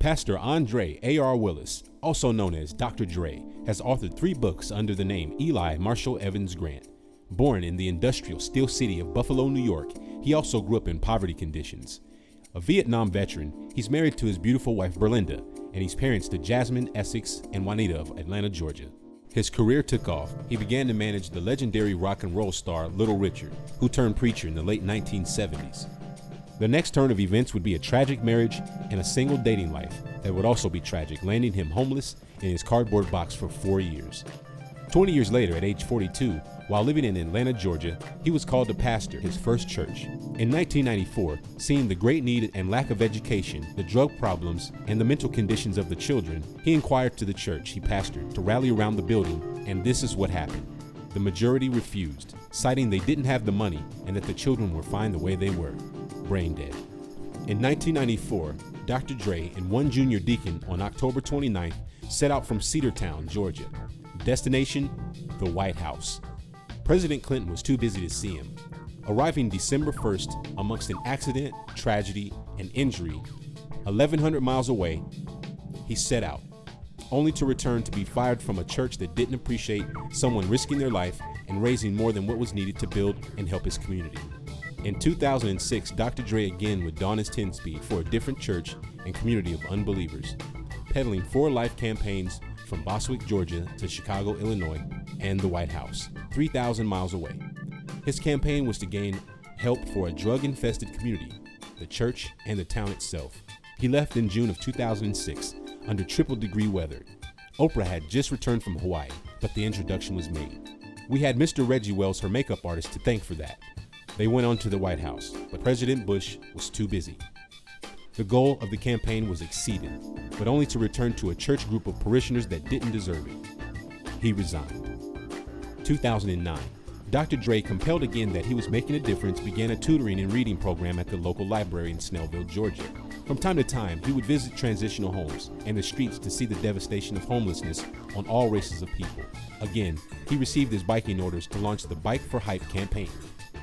Pastor Andre A.R. Willis, also known as Dr. Dre, has authored 3 books under the name Eli Marshall Evans Grant. Born in the industrial Steel City of Buffalo, New York, he also grew up in poverty conditions. A Vietnam veteran, he's married to his beautiful wife Berlinda, and he's parents to Jasmine, Essex, and Juanita of Atlanta, Georgia. His career took off. He began to manage the legendary rock and roll star Little Richard, who turned preacher in the late 1970s. The next turn of events would be a tragic marriage and a single dating life that would also be tragic, landing him homeless in his cardboard box for 4 years. 20 years later, at age 42, while living in Atlanta, Georgia, he was called to pastor his first church. In 1994, seeing the great need and lack of education, the drug problems, and the mental conditions of the children, he inquired to the church he pastored to rally around the building, and this is what happened. The majority refused, citing they didn't have the money and that the children were fine the way they were, brain dead. In 1994, Dr. Dre and one junior deacon on October 29th set out from Cedartown, Georgia. Destination, the White House. President Clinton was too busy to see him. Arriving December 1st amongst an accident, tragedy, and injury, 1,100 miles away, he set out, only to return to be fired from a church that didn't appreciate someone risking their life and raising more than what was needed to build and help his community. In 2006, Dr. Dre again would don his 10-speed for a different church and community of unbelievers, peddling 4 life campaigns from Boswick, Georgia to Chicago, Illinois, and the White House, 3,000 miles away. His campaign was to gain help for a drug-infested community, the church, and the town itself. He left in June of 2006 under triple-degree weather. Oprah had just returned from Hawaii, but the introduction was made. We had Mr. Reggie Wells, her makeup artist, to thank for that. They went on to the White House, but President Bush was too busy. The goal of the campaign was exceeded, but only to return to a church group of parishioners that didn't deserve it. He resigned. 2009, Dr. Dre, compelled again that he was making a difference, began a tutoring and reading program at the local library in Snellville, Georgia. From time to time, he would visit transitional homes and the streets to see the devastation of homelessness on all races of people. Again, he received his biking orders to launch the Bike for Hype campaign.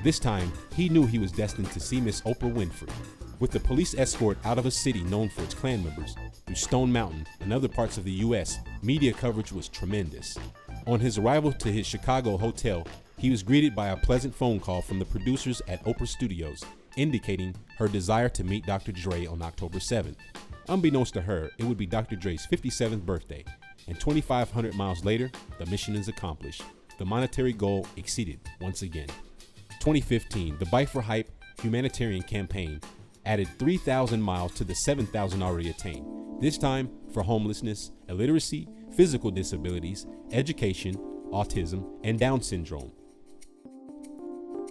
This time, he knew he was destined to see Miss Oprah Winfrey. With the police escort out of a city known for its Klan members, through Stone Mountain and other parts of the U.S., media coverage was tremendous. On his arrival to his Chicago hotel, he was greeted by a pleasant phone call from the producers at Oprah Studios, indicating her desire to meet Dr. Dre on October 7th. Unbeknownst to her, it would be Dr. Dre's 57th birthday, and 2,500 miles later, the mission is accomplished. The monetary goal exceeded once again. 2015, the Bike for Hype humanitarian campaign added 3,000 miles to the 7,000 already attained, this time for homelessness, illiteracy, physical disabilities, education, autism, and Down syndrome.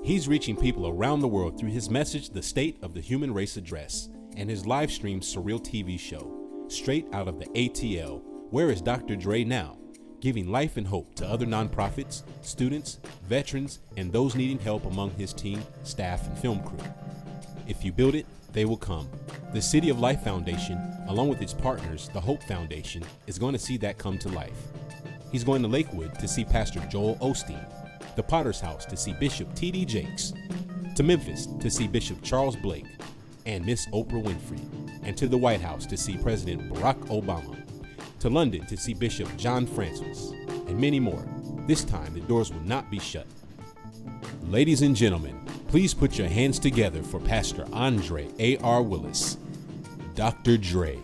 He's reaching people around the world through his message, The State of the Human Race Address, and his live stream Surreal TV show, straight out of the ATL, Where is Dr. Dre Now?, giving life and hope to other nonprofits, students, veterans, and those needing help among his team, staff, and film crew. If you build it, they will come. The City of Life Foundation, along with its partners, the Hope Foundation, is going to see that come to life. He's going to Lakewood to see Pastor Joel Osteen, the Potter's House to see Bishop T.D. Jakes, to Memphis to see Bishop Charles Blake and Miss Oprah Winfrey, and to the White House to see President Barack Obama, to London to see Bishop John Francis, and many more. This time, the doors will not be shut. Ladies and gentlemen, please put your hands together for Pastor Andre A.R. Willis, Dr. Dre.